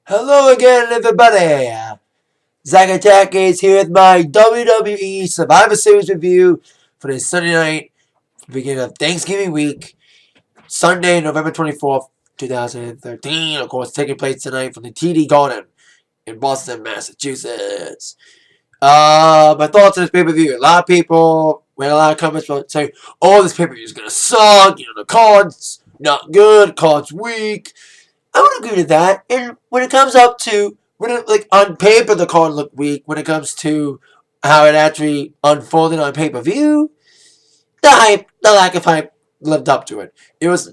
Hello again, everybody. Zack Attack is here with my WWE Survivor Series review for this Sunday night, beginning of Thanksgiving week, Sunday, November 24th, 2013. Of course, taking place tonight from the TD Garden in Boston, Massachusetts. My thoughts on this pay-per-view. A lot of people made a lot of comments about saying, "Oh, this pay-per-view is gonna suck. You know, the card's not good. Card's weak." I would agree with that. And when it comes up to like on paper, the card looked weak. When it comes to how it actually unfolded on pay-per-view, the lack of hype lived up to it. It was.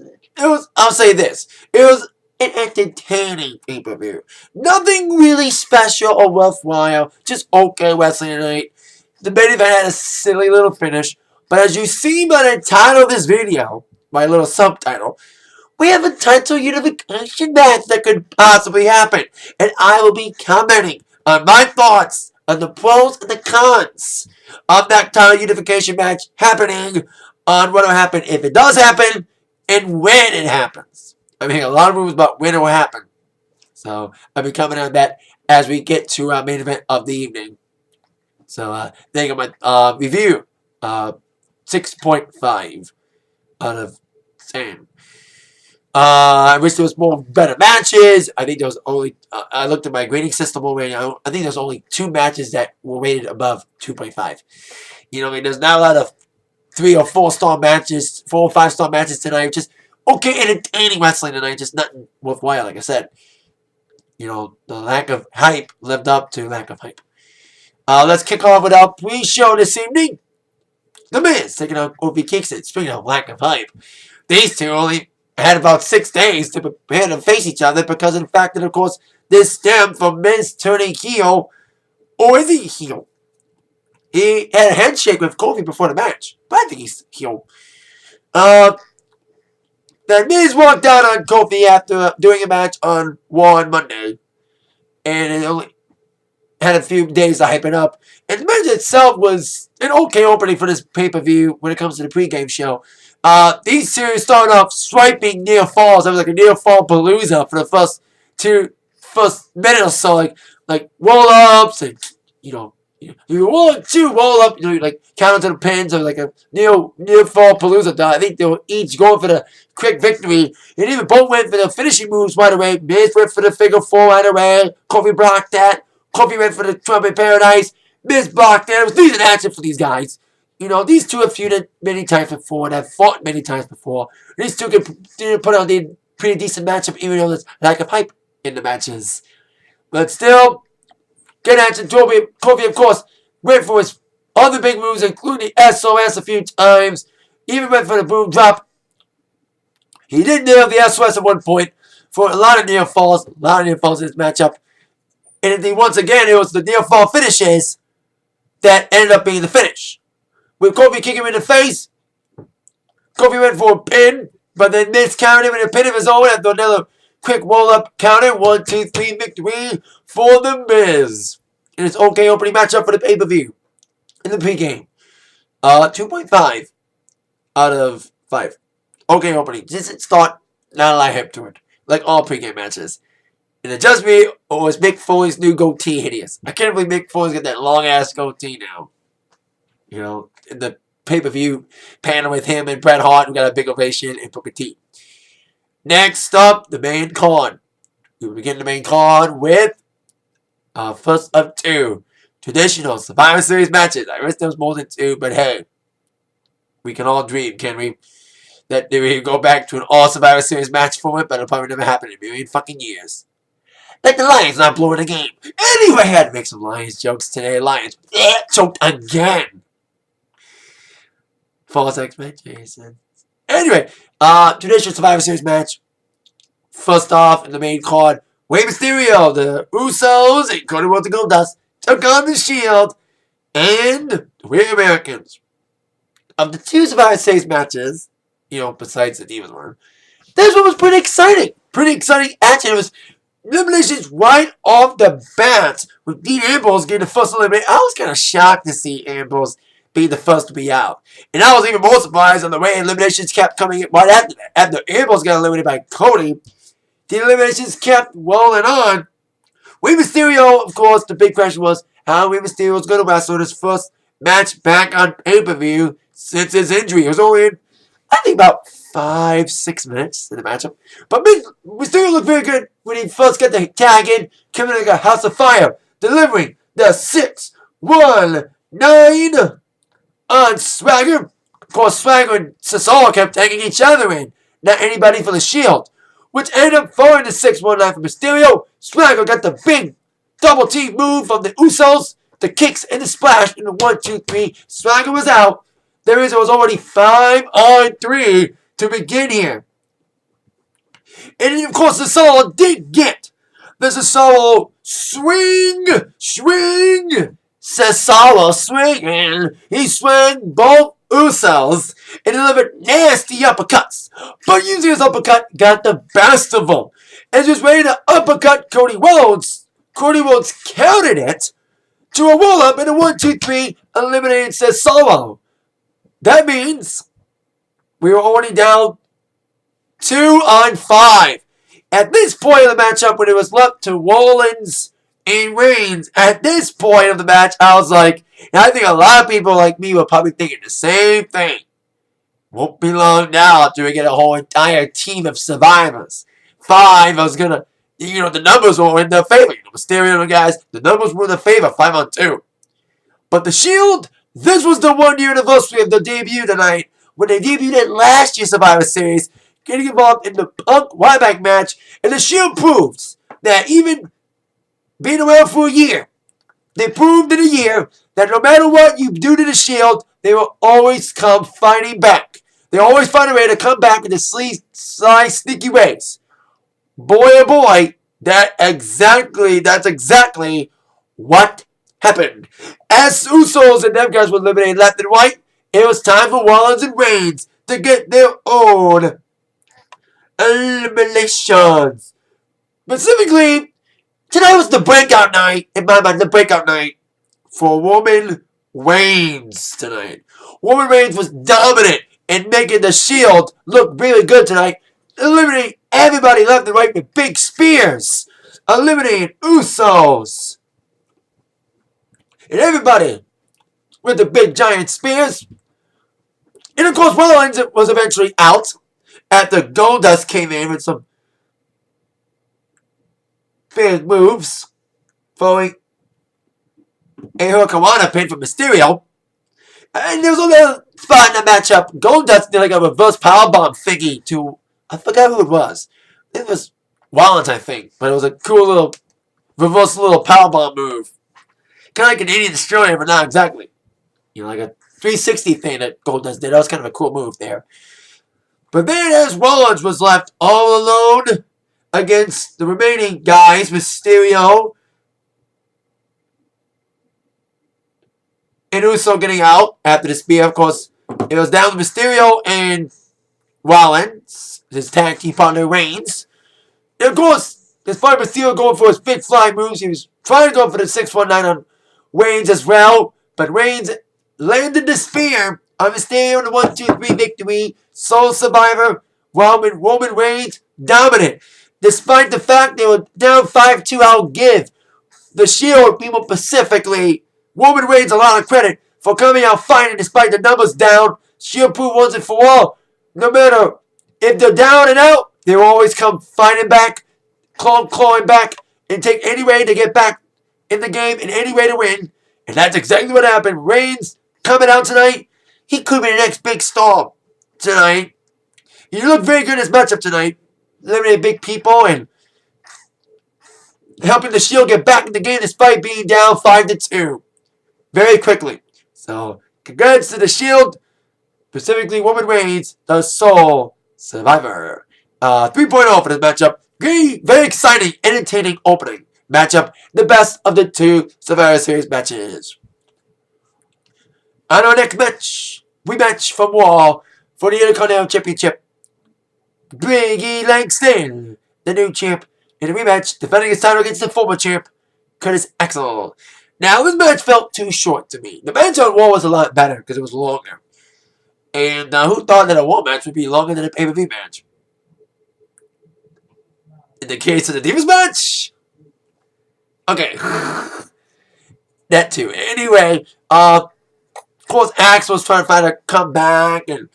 I'll say this. It was an entertaining pay-per-view. Nothing really special or worthwhile. Just okay wrestling tonight. The main event had a silly little finish. But as you see by the title of this video, my little subtitle, we have a title unification match that could possibly happen. And I will be commenting on my thoughts on the pros and the cons of that title unification match happening, on what will happen if it does happen, and when it happens. I'm hearing a lot of rumors about when it will happen. So I'll be commenting on that as we get to our main event of the evening. So there you go, my review. 6.5 out of 10. I wish there was more better matches. I think there was only, I looked at my grading system already. I think there's only 2 matches that were rated above 2.5. You know, I mean, there's not a lot of 3 or 4 star matches, 4 or 5 star matches tonight. Just okay, entertaining wrestling tonight. Just nothing worthwhile, like I said. You know, the lack of hype lived up to lack of hype. Let's kick off with our pre-show this evening. The Miz taking on KOFI Kingston. Speaking of lack of hype, these two only had about 6 days to prepare to face each other because of the fact that, of course, this stemmed from Miz turning heel. Or is he heel? He had a handshake with KOFI before the match, but I think he's heel. Then Miz walked out on KOFI after doing a match on Raw on Monday, and it only had a few days to hype it up. And the match itself was an okay opening for this pay-per-view when it comes to the pregame show. These two started off swiping near falls. It was like a near fall palooza for the first minute or so, like roll ups and you 1, 2 roll up, you like count to the pins or like a near fall palooza. I think they were each going for the quick victory, and even both went for the finishing moves right away. Miz went for the figure 4 right away. KOFI blocked that. KOFI went for the Trumpet Paradise. Miz blocked that. It was decent action for these guys. You know, these two have feuded many times before and have fought many times before. These two can put on a pretty decent matchup, even though there's lack of hype in the matches. But still, good action. KOFI, of course, went for his other big moves, including the SOS a few times. Even went for the boom drop. He did nail the SOS at one point for a lot of near falls. A lot of near falls in this matchup. And then once again, it was the near fall finishes that ended up being the finish. With KOFI kicking him in the face, KOFI went for a pin, but then Miz countered him in a pin of his own after another quick roll-up counter. 1, 2, 3 victory for the Miz. And it's okay opening matchup for the pay-per-view in the pregame. 2.5 out of 5. Okay opening. Decent start, not a lot of hype to it. Like all pregame matches. And it just me, or is Mick Foley's new goatee hideous? I can't believe Mick Foley's got that long-ass goatee now. You know, in the pay-per-view panel with him and Bret Hart, we got a big ovation and Booker T. Next up, the main card. We begin the main card with first of 2 traditional Survivor Series matches. I wish there was more than 2, but hey, we can all dream, can we? That we go back to an all Survivor Series match for it, but it'll probably never happen in a million fucking years. Like the Lions not blowing the game. Anyway, I had to make some Lions jokes today. Lions choked again. False expectations. Anyway, traditional Survivor Series match. First off, in the main card, MYSTERIO, the USOS, and CODY with the GOLDUST took on the Shield and the We Americans. Of the 2 Survivor Series matches, you know, besides the Divas one, this one was pretty exciting. Pretty exciting action. It was eliminations right off the bat with Dean Ambrose getting the first elimination. I was kind of shocked to see Ambrose be the first to be out. And I was even more surprised on the way eliminations kept coming in right after that. After Ambrose got eliminated by CODY, the eliminations kept rolling on Rey Mysterio, of course, the big question was how Rey Mysterio was going to wrestle his first match back on pay-per-view since his injury. It was only in, I think, about 5-6 minutes in the matchup. But Mysterio looked very good when he first got the tag in, coming like a house of fire, delivering the 619 on Swagger. Of course, Swagger and Cesaro kept taking each other in, not anybody for the Shield, which ended up falling to 619 for Mysterio. Swagger got the big double team move from the Usos, the kicks and the splash in the 1-2-3. Swagger was out. There was already 5-on-3 to begin here. And of course, Cesaro did get the Cesaro swing. Cesaro swinging. He swung both Usos and delivered nasty uppercuts. But using his uppercut got the best of him. And just ready to uppercut Cody Rhodes. Cody Rhodes countered it to a roll-up in a 1-2-3, eliminating Cesaro. That means we were already down 2-on-5. At this point of the matchup, when it was left to Rollins and Reigns, at this point of the match, I was like, and I think a lot of people like me were probably thinking the same thing. Won't be long now until we get a whole entire team of survivors. 5, I was gonna, the numbers were in their favor. Mysterio guys, the numbers were in their favor, 5-on-2. But the Shield, this was the 1-year anniversary of their debut tonight, when they debuted at last year's Survivor Series, getting involved in the Punk RYBACK match, and the Shield proves that even being around for a year, they proved in a year that no matter what you do to the Shield, they will always come fighting back. They always find a way to come back in the sly, sneaky ways. Boy, oh boy, that's exactly what happened. As Usos and them guys were eliminated left and right, it was time for Rollins and Reigns to get their own eliminations. Specifically, tonight was the breakout night, in my mind, the breakout night for Roman Reigns tonight. Roman Reigns was dominant in making the Shield look really good tonight, eliminating everybody left and right with big spears, eliminating Usos, and everybody with the big giant spears. And of course, Rollins was eventually out after GOLDUST came in with some big moves, following a Hurricanrana pin from Mysterio. And there was a little spot in the matchup. GOLDUST did like a reverse powerbomb thingy to, I forgot who it was. It was Rollins, I think. But it was a cool little reverse little powerbomb move. Kind of like an Indian Destroyer, but not exactly. Like a 360 thing that GOLDUST did. That was kind of a cool move there. But then as Rollins was left all alone against the remaining guys, Mysterio and Uso getting out after the spear. Of course, it was down to Mysterio and Rollins, his tag team partner Reigns. And of course, despite Mysterio going for his big fly moves, he was trying to go for the 619 on Reigns as well. But Reigns landed the spear on Mysterio in the 1-2-3 victory. Sole survivor, Roman Reigns, dominant. Despite the fact they were down 5-2, I'll give the Shield people specifically Roman Reigns a lot of credit for coming out fighting despite the numbers down. Shield proved once and for all, no matter if they're down and out, they will always come fighting back, clawing back, and take any way to get back in the game and any way to win. And that's exactly what happened. Reigns coming out tonight. He could be the next big star tonight. He looked very good in his matchup tonight. Eliminating big people and helping the Shield get back in the game despite being down 5-2 very quickly. So, congrats to the Shield, specifically Roman Reigns, the sole survivor. 3.0 for this matchup. Very exciting, entertaining opening matchup. The best of the 2 Survivor Series matches. On our next match, rematch from Raw for the Intercontinental Championship. LANGSTON, the new champ, in a rematch, defending his title against the former champ, AXEL. Now, this match felt too short to me. The match on Raw was a lot better because it was longer. And who thought that a Raw match would be longer than a pay-per-view match? In the case of the Divas match, Okay. That too. Anyway, of course, Axel was trying to find a comeback, and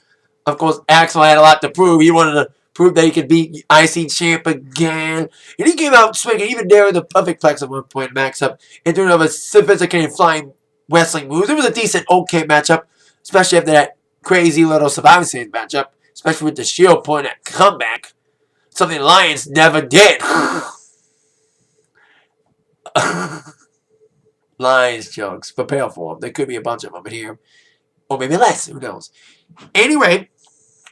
of course, Axel had a lot to prove. He wanted to prove that he could beat IC champ again, and he came out swinging, even there in the perfect plex at one point, max up, and doing a sophisticated flying wrestling moves. It was a decent, okay matchup, especially after that crazy little Survivor Series matchup, especially with the Shield point at comeback, something Lions never did. Lions jokes. Prepare for them. There could be a bunch of them in here. Or maybe less. Who knows? Anyway,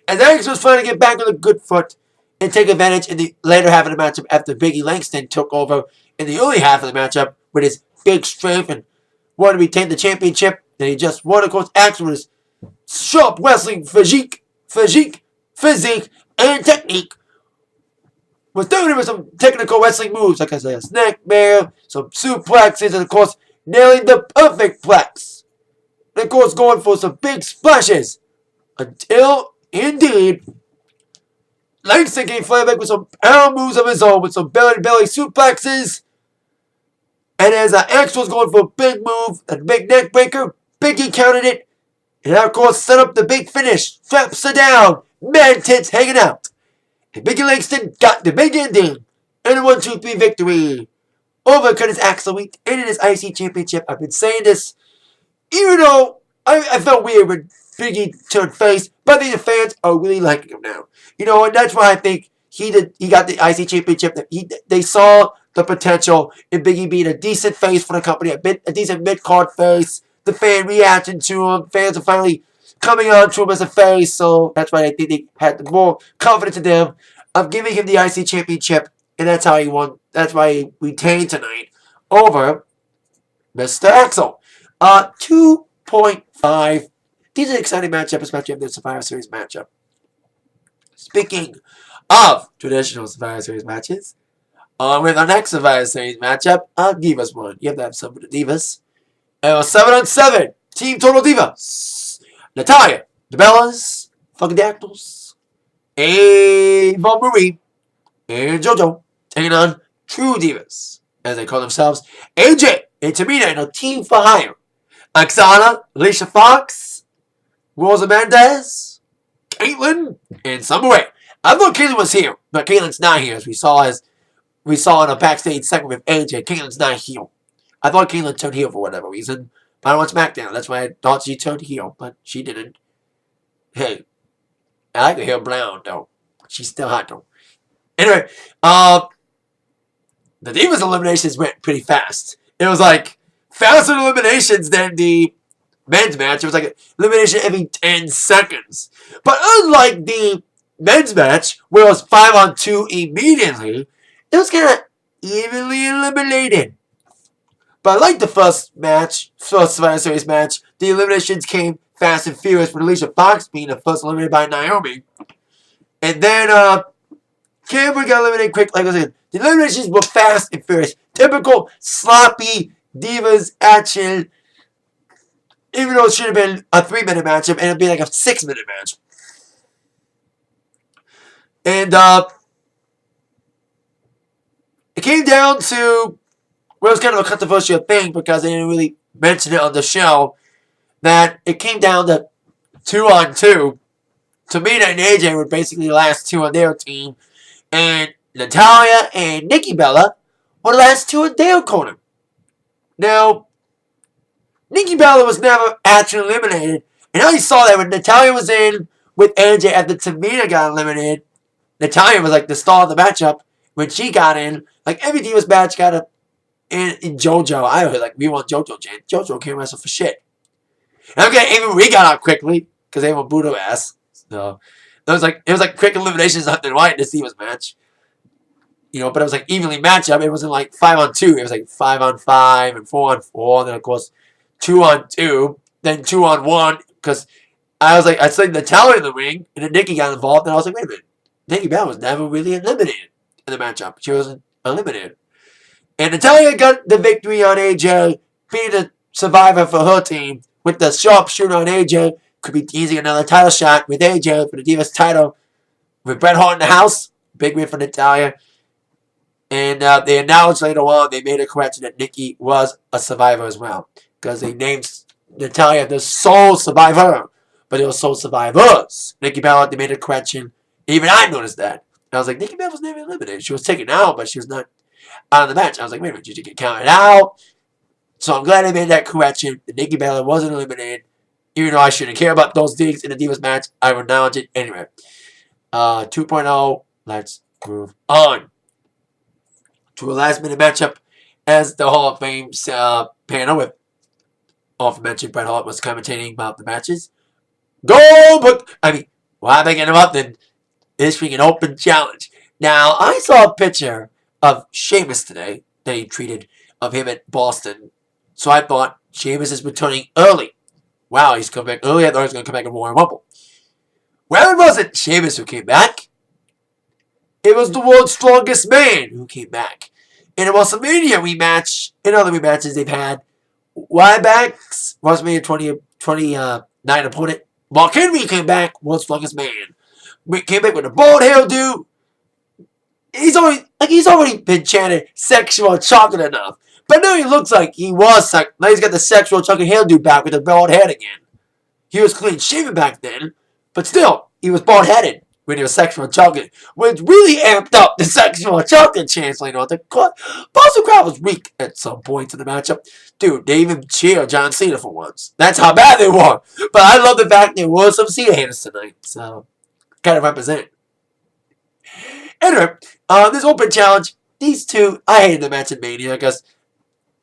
as Alex was trying to get back on a good foot and take advantage in the later half of the matchup after Biggie Langston took over in the early half of the matchup with his big strength and wanted to retain the championship. And he just won, of course, Axel with his sharp wrestling physique, and technique. Was doing it with some technical wrestling moves, like I said, a snake bear, some suplexes, and of course, nailing the perfect plex. And of course, going for some big splashes. Until, indeed, Langston came flying back with some power moves of his own, with some belly-to-belly suplexes. And as Axel was going for a big move, a big neck breaker, Biggie countered it. And of course, set up the big finish. Straps her down, man tits hanging out. And Biggie Langston got the big ending. And a 1-2-3 victory over Curtis Axel and in his IC championship. I've been saying this, even though I felt weird when Biggie turned face, but I think the fans are really liking him now. You know, and that's why I think he got the IC championship. They saw the potential in Biggie being a decent face for the company, a decent mid-card face. The fan reaction to him. Fans are finally coming on to him as a face, so that's why I think they had more confidence in them of giving him the IC championship, and that's how he won. That's why he retained tonight over Mr. Axel. 2.5. These are exciting matchup, especially after the Survivor Series matchup. Speaking of traditional Survivor Series matches, with our next Survivor Series matchup, Divas one. You have to have some of the Divas. 7-on-7. Team Total Divas. Natalya, the Bellas, Fucking Dactyls, Ava Marie, and JoJo taking on True Divas, as they call themselves. AJ and Tamina in a team for hire. Oksana, Alicia Fox, Rosa Mendez, Caitlyn, and Summer Rae. I thought Caitlyn was here, but Caitlyn's not here, as we saw in a backstage segment with AJ. Caitlyn's not here. I thought Caitlyn turned heel for whatever reason. But I don't watch SmackDown. That's why I thought she turned heel, but she didn't. Hey, I like her hair brown, though. She's still hot, though. Anyway, the Divas eliminations went pretty fast. It was like faster eliminations than the men's match. It was like elimination every 10 seconds. But unlike the men's match, where it was 5-on-2 immediately, it was kind of evenly eliminated. But like the first Survivor Series match, the eliminations came fast and furious, with Alicia Fox being the first eliminated by Naomi. And then Cameron got eliminated quick. Like I said, the eliminations were fast and furious. Typical sloppy Divas action. Even though it should have been a 3-minute matchup, and it'd be like a 6-minute match. And it came down to, well, it was kind of a controversial thing because they didn't really mention it on the show, that it came down to 2-on-2. Tamina and AJ were basically the last two on their team, and Natalya and Nikki Bella were the last two on their corner. Now, Nikki Bella was never actually eliminated, and I saw that when Natalya was in with AJ after Tamina got eliminated. Natalya was like the star of the matchup. When she got in, like every Divas match got a in JoJo. I was like, we want JoJo, Jan. JoJo can't wrestle for shit. And okay, even we got out quickly because they were booed her ass. So it was like quick eliminations left and right in this Divas match. You know, but it was like evenly matchup. It wasn't like 5-on-2. It was like 5-on-5 and 4-on-4. And then of course 2-on-2, then 2-on-1. Because I saw Natalya in the ring, and then Nikki got involved, and I was like, wait a minute, Nikki Bella was never really eliminated in the matchup. She wasn't eliminated. And Natalya got the victory on AJ, being the survivor for her team, with the sharpshooter on AJ. Could be teasing another title shot with AJ for the Divas title. With Bret Hart in the house, big win for Natalya. And they announced later on, they made a correction that Nikki was a survivor as well. Because they named Natalya the sole survivor. But it was sole survivors. Nikki Bella, they made a correction. Even I noticed that. And I was like, Nikki Bella was never eliminated. She was taken out, but she was not out of the match. I was like, wait a minute, did you get counted out? So I'm glad they made that correction. The Nikki Bella wasn't eliminated. Even though I shouldn't care about those things in the Divas match, I would acknowledge it anyway. 2.0, let's move on to a last-minute matchup as the Hall of Fame panel with aforementioned Bret Hart was commentating about the matches. Go, but I mean, why am I getting up then? This being an open challenge. Now, I saw a picture of Sheamus today that he tweeted of him at Boston. So I thought Sheamus is returning early. Wow, he's come back early. I thought he was going to come back in Royal Rumble. Well, it wasn't Sheamus who came back. It was the world's strongest man who came back. In a WrestleMania rematch, in other rematches they've had, Ryback's WrestleMania 29 opponent, Mark Henry came back, world's strongest man. Came back with a bald hairdo. He's already been chanted sexual chocolate enough. But now he looks like he was now he's got the sexual chocolate hairdo back with the bald head again. He was clean shaven back then, but still, he was bald headed when he was sexual chocolate, which really amped up the sexual chocolate chance later on. The Boston crowd was weak at some points in the matchup. Dude, they even cheered John Cena for once. That's how bad they were. But I love the fact there was some Cena haters tonight. So, kind of represent. Anyway, this open challenge, these two, I hated the match in Mania because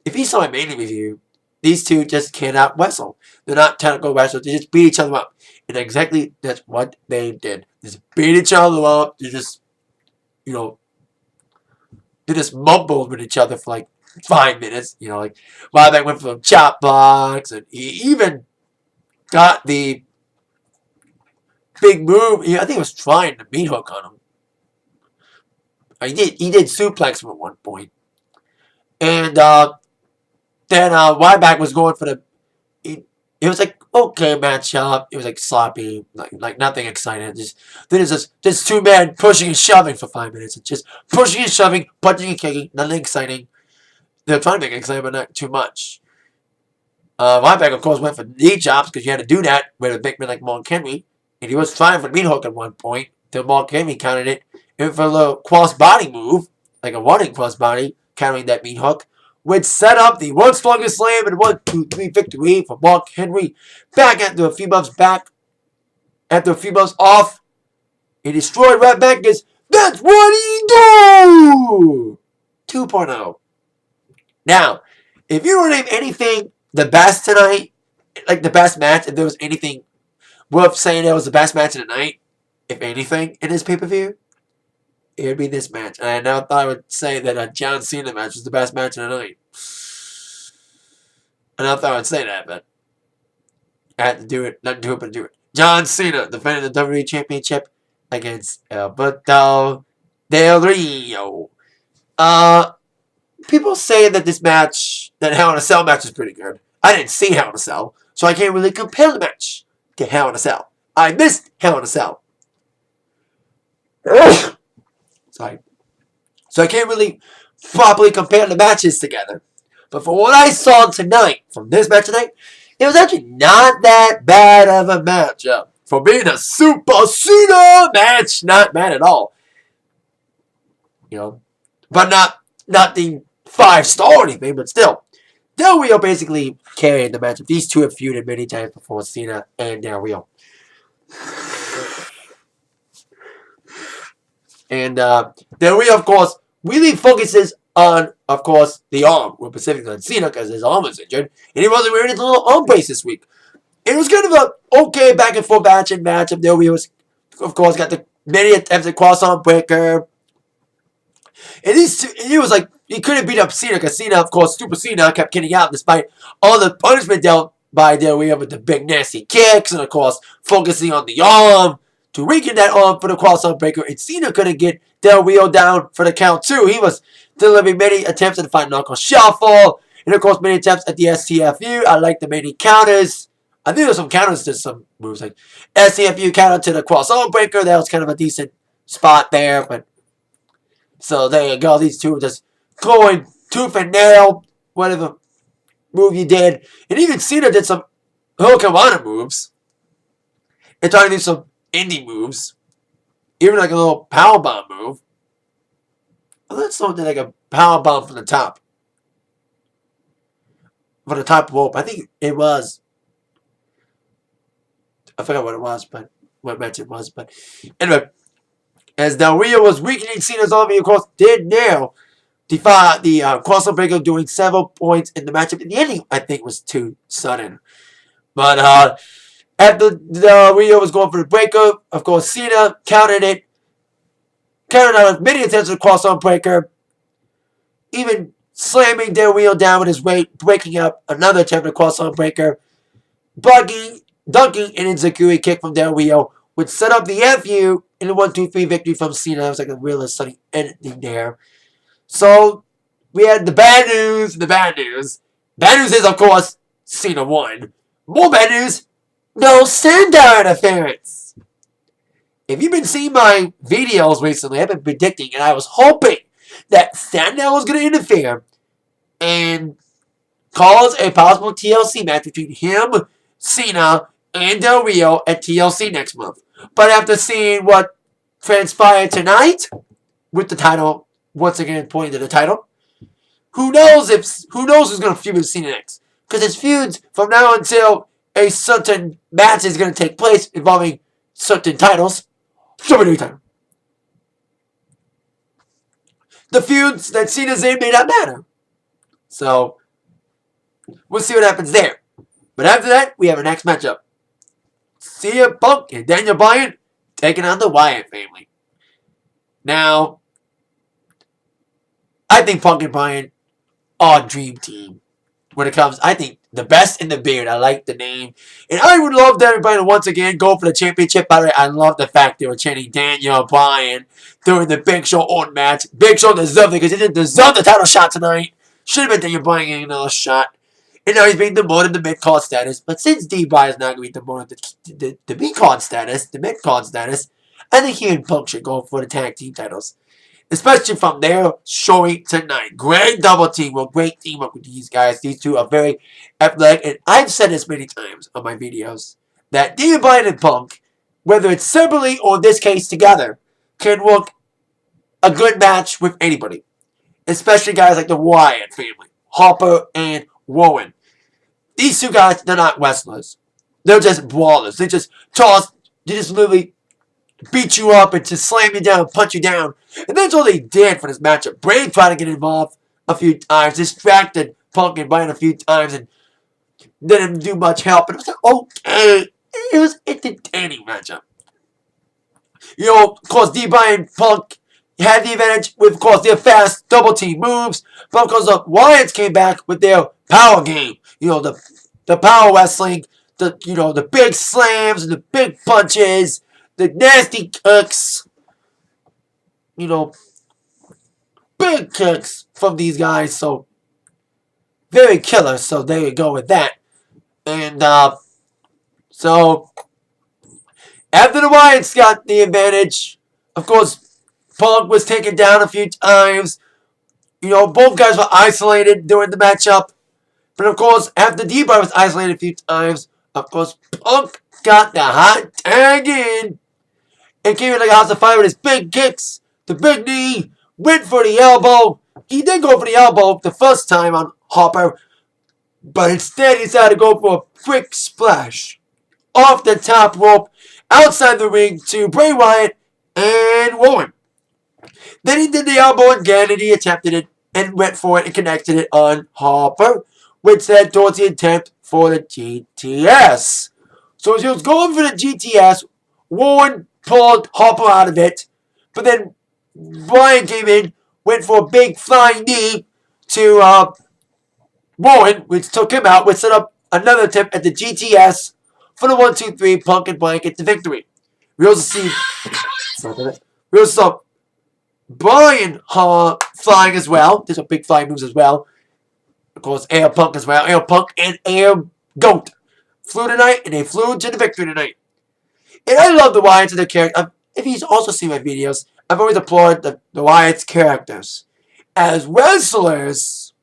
if you saw my Mania review, these two just cannot wrestle. They're not technical wrestlers. They just beat each other up. And exactly that's what they did. Just beat each other up. They just, they just mumbled with each other for like 5 minutes. Like Ryback went for a chop box, and he even got the big move. I think he was trying to meat hook on him. He did suplex him at one point. And then Ryback was going for the. It was like okay matchup. It was like sloppy, like nothing exciting. Then it's just two men pushing and shoving for 5 minutes. It's just pushing and shoving, punching and kicking. Nothing exciting. They're trying to make it exciting, but not too much. Ryback, of course, went for knee chops because you had to do that with a big man like Mark Henry, and he was trying for the meat hook at one point. Then Mark Henry countered it. He went for a little cross body move, like a running cross body, countering that meat hook, which set up the world's strongest slam and 1-2-3 victory for Mark Henry. Back after a few months off, he destroyed Ryback because that's what he do! 2.0. Now, if you were to name anything the best tonight, like the best match, if there was anything worth saying that was the best match of the night, if anything, in this pay-per-view, it would be this match. And I never thought I would say that a John Cena match was the best match of the night. I never thought I would say that, but I had to do it. Not do it, but do it. John Cena defending the WWE Championship against Alberto Del Rio. People say that this match, that Hell in a Cell match is pretty good. I didn't see Hell in a Cell, so I can't really compare the match to Hell in a Cell. I missed Hell in a Cell. Sorry. So I can't really properly compare the matches together. But for what I saw tonight, from this match tonight, it was actually not that bad of a matchup. For being a Super Cena match, not bad at all. But not the 5-star or anything, but still. Del Rio basically carried the matchup. These two have feuded many times before, Cena and Del Rio. And Del Rio, of course, really focuses on, of course, the arm. Well, specifically on Cena because his arm was injured. And he wasn't wearing his little arm brace this week. It was kind of a okay back and forth matchup. Del Rio was, of course, got the many attempts at cross-arm breaker. And he was like, he couldn't beat up Cena because Cena, of course, Super Cena kept getting out despite all the punishment dealt by Del Rio with the big nasty kicks and, of course, focusing on the arm to weaken that arm for the cross-arm breaker. And Cena couldn't get Del Rio down for the count, too. He was delivering many attempts at the fight knuckle shuffle. And, of course, many attempts at the STFU. I like the many counters. I think there were some counters to some moves, like STFU counter to the cross-arm breaker. That was kind of a decent spot there, but So there you go. These two were just going tooth and nail, whatever move you did. And even Cena did some Hurricanrana moves. And trying to do some indie moves. Even like a little powerbomb move. I thought someone did like a powerbomb from the top. From the top rope. I think it was. I forgot what it was, but what match it was. But anyway, as Del Rio was weakening Cena's army, of course, did nail the crossover breaker, doing several points in the matchup. In the ending, I think, was too sudden. But after Del Rio was going for the breaker, of course, Cena countered it. Countered out of many attempts at the crossover breaker. Even slamming Del Rio down with his weight, breaking up another attempt at crossover breaker. Dunking an Enziguri kick from Del Rio would set up the FU in a 1-2-3 victory from Cena. It was like a real sunny ending there. So, we had the bad news and the bad news. Bad news is, of course, Cena won. More bad news, no Sandow interference. If you've been seeing my videos recently, I've been predicting, and I was hoping that Sandow was going to interfere and cause a possible TLC match between him, Cena, and Del Rio at TLC next month. But after seeing what transpired tonight, with the title, once again pointing to the title, who knows who's going to feud with Cena next? Because his feuds from now until a certain match is going to take place involving certain titles. Somebody title. The feuds that Cena's in may not matter. So, we'll see what happens there. But after that, we have our next matchup. CM Punk and Daniel Bryan taking on the Wyatt family. Now, I think Punk and Bryan are a dream team. When it comes, I think the best in the beard. I like the name. And I would love Daniel Bryan to once again go for the championship. By the way, I love the fact they were chanting Daniel Bryan during the Big Show Orton match. Big Show deserved it because he didn't deserve the title shot tonight. Should have been Daniel Bryan getting another shot. And now he's being demoted to mid-card status. But since D-Bryan is not going to be demoted to the mid-card status, I think he and Punk should go for the tag team titles. Especially from their showing tonight. Great double teamwork. Great teamwork with these guys. These two are very athletic. And I've said this many times on my videos. That Daniel Bryan and Punk, whether it's separately or in this case together, can work a good match with anybody. Especially guys like the Wyatt family. Harper and Rowan. These two guys, they're not wrestlers. They're just brawlers. They just literally beat you up and just slam you down, punch you down. And that's all they did for this matchup. Bray tried to get involved a few times, distracted Punk and Bryan a few times, and didn't do much help. And it was like, okay, it was an entertaining matchup. You know, of course, D-Bryan and Punk had the advantage with, of course, their fast double team moves. But of course, the Wyatts came back with their power game. You know, the power wrestling, the big slams and the big punches, the nasty kicks. You know, big kicks from these guys. So, very killer. So, there you go with that. And, so, after the Wyatts got the advantage, of course, Punk was taken down a few times. You know, both guys were isolated during the matchup. But, of course, after D-Bryan was isolated a few times, of course, Punk got the hot tag in. And came in like a house of fire with his big kicks. The big knee. Went for the elbow. He did go for the elbow the first time on Harper. But instead, he decided to go for a quick splash. Off the top rope. Outside the ring to Bray Wyatt and Rowan. Then he did the elbow again, and he attempted it and went for it and connected it on Harper, which led towards the attempt for the GTS. So as he was going for the GTS, Rowan pulled Harper out of it, but then Bryan came in, went for a big flying knee to Rowan, which took him out, which set up another attempt at the GTS for the 1-2-3. Punk and Bryan get the victory. We also saw Bryan flying as well. There's some big flying moves as well. Of course, Air Punk as well. Air Punk and Air Goat flew tonight, and they flew to the victory tonight. And I love the Wyatts and their character. If you've also seen my videos, I've always applauded the Wyatt's characters. As wrestlers,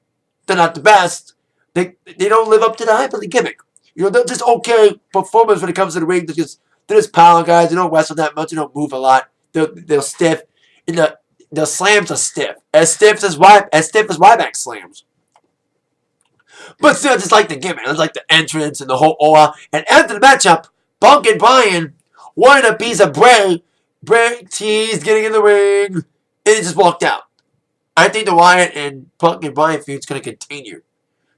they're not the best. They don't live up to the hype of the gimmick. You know, they're just okay performers when it comes to the ring. They're just power guys. They don't wrestle that much. They don't move a lot. They're stiff. And the slams are stiff. As stiff as Ryback slams. But still, just like the gimmick. It's like the entrance and the whole aura. And after the matchup, Punk and Bryan wanted a piece of Bray. Bray teased getting in the ring. And he just walked out. I think the Wyatt and Punk and Bryan feud is going to continue.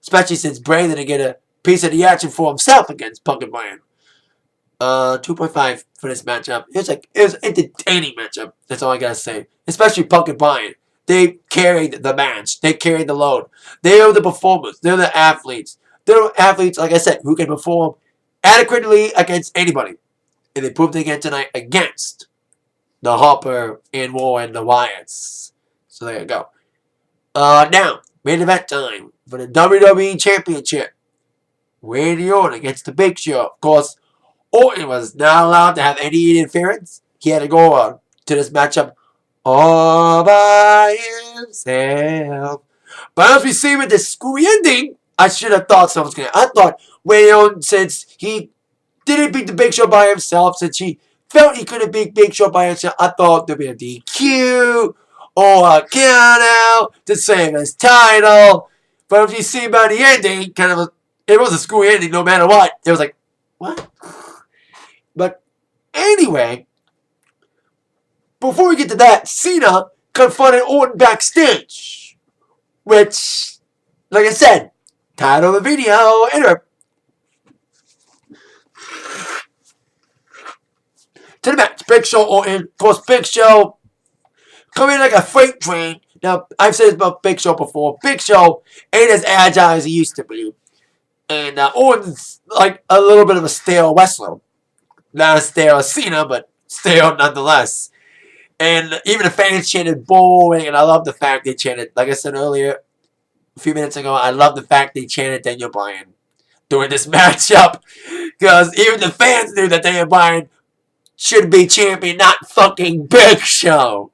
Especially since Bray didn't get a piece of the action for himself against Punk and Bryan. 2.5 for this matchup. It was an entertaining matchup. That's all I gotta say. Especially Punk and Bryan. They carried the match. They carried the load. They are the performers. They're the athletes. They're athletes, like I said, who can perform adequately against anybody. And they proved it again tonight against the Harper and Warren, the Wyatts. So there you go. Now, main event time for the WWE Championship. Randy Orton against the Big Show. Of course, Orton was not allowed to have any interference. He had to go on to this matchup all by himself. But as we see with the screwy ending, I should have thought someone was going to. I thought Randy Orton, since he didn't beat the Big Show by himself, since he felt he couldn't beat Big Show by himself, I thought there'd be a DQ or a count out to save his title. But if you see by the ending, it was a screwy ending no matter what. It was like, what? But anyway, before we get to that, CENA confronted Orton backstage. Which, like I said, title of the video, anyway. To the match, Big Show, Orton. Of course, Big Show coming in like a freight train. Now, I've said this about Big Show before. Big Show ain't as agile as he used to be. And Orton's like a little bit of a stale wrestler. Not as stale as CENA, but stale nonetheless. And even the fans chanted boring, and I love the fact they chanted, like I said earlier, a few minutes ago, I love the fact they chanted Daniel Bryan during this matchup. Because even the fans knew that Daniel Bryan should be champion, not fucking Big Show.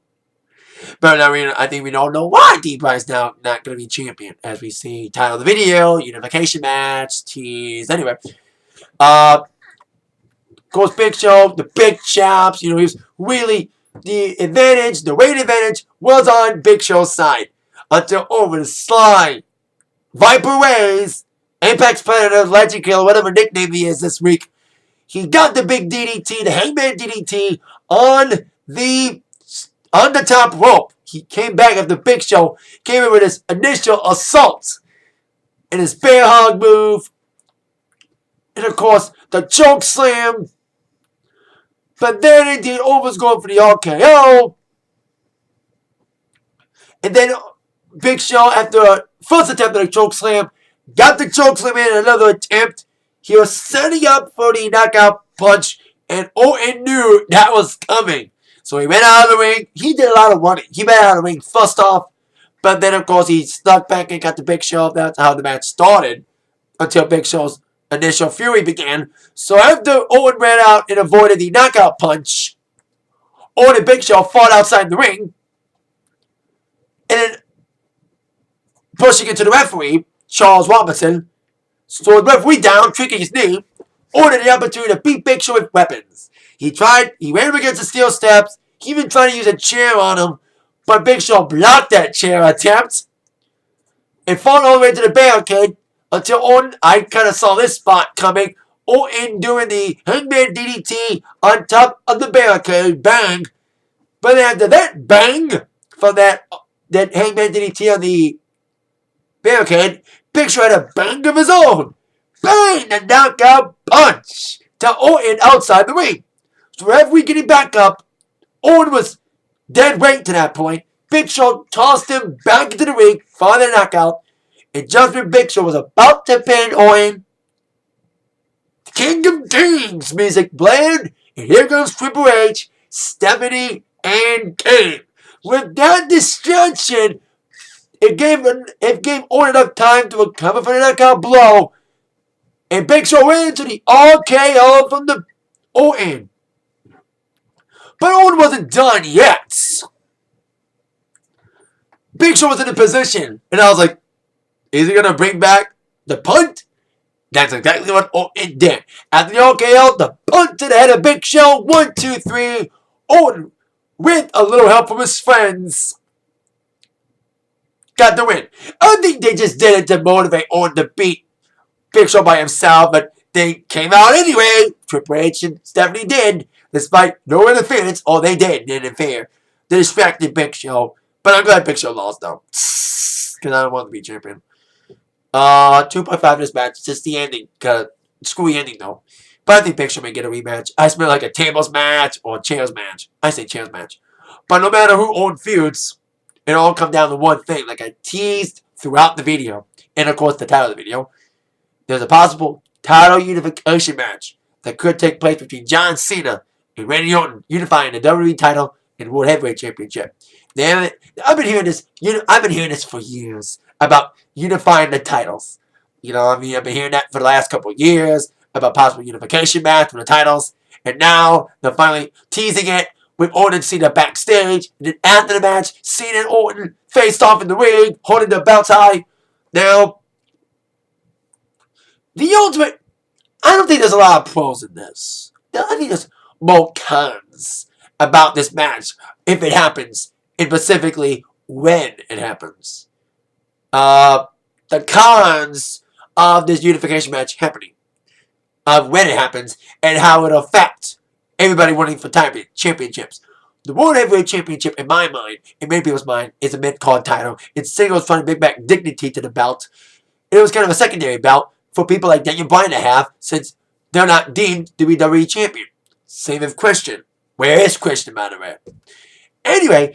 But I mean, I think we all know why Bryan's now not going to be champion. As we see, title of the video, Unification match, teased. Anyway. Of course, Big Show, the big chops, he was really the advantage, the weight advantage was on Big Show's side. Until over the slide, Viper Ways, Apex Predator, Legend Killer, whatever nickname he is this week, he got the big DDT, the Hangman DDT, on the top rope. He came back after Big Show, came in with his initial assault, and his bear hug move, and of course, the choke slam. But then indeed, Orton was going for the RKO. And then Big Show, after a first attempt at a choke slam, got the choke slam in another attempt. He was setting up for the knockout punch, and Orton knew that was coming. So he went out of the ring. He did a lot of running. He went out of the ring first off. But then, of course, he snuck back and got the Big Show. That's how the match started. Until Big Show's initial fury began. So after Orton ran out and avoided the knockout punch, Orton and Big Show fought outside the ring. And then pushing into the referee, Charles Robinson, slowed the referee down, tricking his knee, ordered the opportunity to beat Big Show with weapons. He ran him against the steel steps, he even tried to use a chair on him, but Big Show blocked that chair attempt and fought all the way to the barricade. Until Orton, I kind of saw this spot coming. Orton doing the Hangman DDT on top of the barricade. Bang. But after that bang from that Hangman DDT on the barricade, Big Show had a bang of his own. Bang! The knockout punch to Orton outside the ring. So referee getting back up. Orton was dead weight to that point. Big Show tossed him back into the ring for the knockout. And just when Big Show was about to pin Orton, the King of Kings music blared, and here comes Triple H, Stephanie, and Kane. With that distraction, it gave Orton enough time to recover from the knockout blow, and Big Show went into the RKO from the Orton. But Orton wasn't done yet. Big Show was in a position, and I was like, is he going to bring back the punt? That's exactly what Orton did. After the RKO, the punt to the head of Big Show. 1, 2, 3. Orton, with a little help from his friends, got the win. I think they just did it to motivate Orton to beat Big Show by himself, but they came out anyway. Triple H and Stephanie did, despite no interference. Oh, they did interfere. They distracted Big Show. But I'm glad Big Show lost, though. Because I don't want to be champion. 2.5 in this match. Just the ending. Screwy ending, though. But I think Big Show may get a rematch. I smell like a tables match or a chairs match. I say chairs match. But no matter who Orton feuds, it all comes down to one thing. Like I teased throughout the video. And, of course, the title of the video. There's a possible title unification match that could take place between John Cena and Randy Orton, unifying the WWE title and World Heavyweight Championship. I've been hearing this. I've been hearing this for years about unifying the titles. You know, I mean, I've been hearing that for the last couple of years about possible unification match for the titles, and now they're finally teasing it with Orton and Cena backstage. And then after the match, Cena and Orton faced off in the ring, holding the belts high. Now, the ultimate. I don't think there's a lot of pros in this. I think there's more cons about this match if it happens. And specifically when it happens. The cons of this unification match happening. Of when it happens and how it'll affect everybody winning for championships. The World Heavyweight Championship, in my mind, in many people's mind, is a mid-card title. It singles trying to bring back dignity to the belt. It was kind of a secondary belt for people like Daniel Bryan to have, since they're not deemed to be WWE champion. Same with Christian. Where is Christian, by the way? Anyway,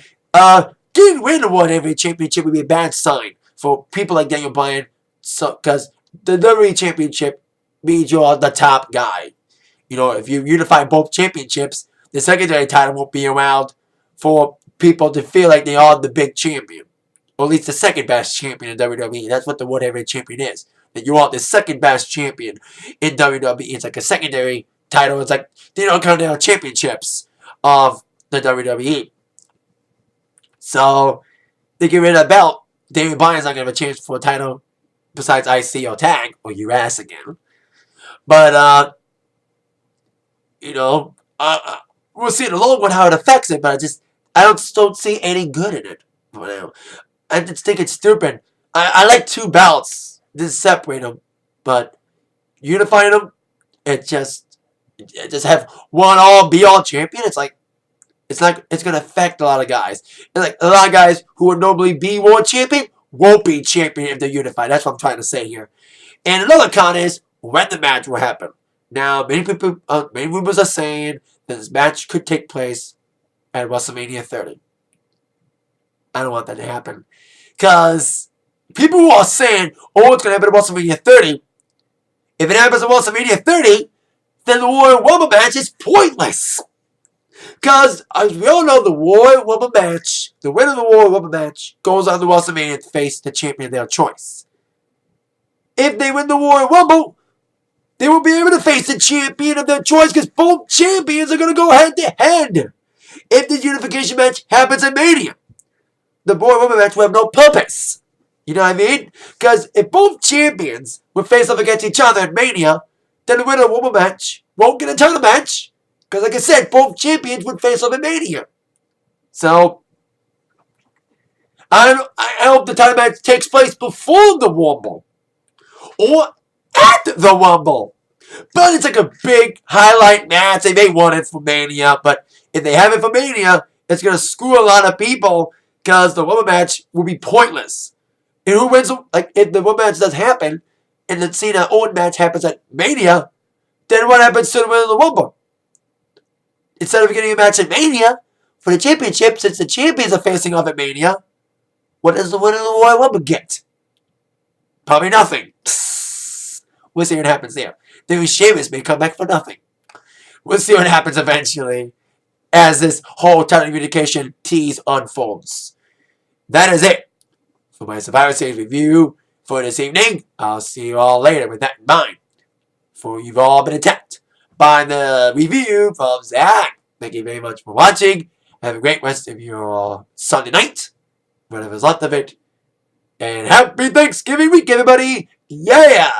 didn't win the World Heavyweight Championship would be a bad sign for people like Daniel Bryan, because the WWE Championship means you're the top guy. You know, if you unify both championships, the secondary title won't be around for people to feel like they are the big champion. Or at least the second best champion in WWE. That's what the World Heavyweight Champion is. That you are the second best champion in WWE. It's like a secondary title. It's like, they don't count down championships of the WWE. So, they get rid of the belt. Daniel Bryan's not going to have a chance for a title besides IC or Tag or US again. But, you know, we'll see in the long run how it affects it, but I don't see any good in it for now. I just think it's stupid. I like two belts. Just separate them. But unifying them, just have one all-be-all champion. It's like, it's going to affect a lot of guys. And like a lot of guys who would normally be world champion won't be champion if they're unified. That's what I'm trying to say here. And another con is when the match will happen. Now, many rumors are saying that this match could take place at WrestleMania 30. I don't want that to happen. Because people who are saying, oh, it's going to happen at WrestleMania 30. If it happens at WrestleMania 30, then the Royal Rumble match is pointless. Because, as we all know, the Royal Rumble match, the winner of the Royal Rumble match, goes on to WrestleMania to face the champion of their choice. If they win the Royal Rumble, they will be able to face the champion of their choice because both champions are going to go head to head. If the unification match happens at Mania, the Royal Rumble match will have no purpose. You know what I mean? Because if both champions would face off against each other at Mania, then the winner of the Rumble match won't get a title match. Because like I said, both champions would face off at Mania. So, I hope the title match takes place before the Rumble. Or at the Rumble. But it's like a big highlight match. They may want it for Mania. But if they have it for Mania, it's going to screw a lot of people. Because the Rumble match will be pointless. And who wins? Like, if the Rumble match does happen, and the Cena Orton match happens at Mania, then what happens to the winner of the Rumble? Instead of getting a match at Mania for the championship, since the champions are facing off at Mania, what does the winner of the Royal Rumble get? Probably nothing. We'll see what happens there. Then Sheamus may come back for nothing. We'll see what happens eventually as this whole title unification tease unfolds. That is it for my Survivor Series review for this evening. I'll see you all later with that in mind. For you've all been attacked by the review from Zach. Thank you very much for watching. Have a great rest of your Sunday night, whatever's left of it. And happy Thanksgiving week, everybody! Yeah!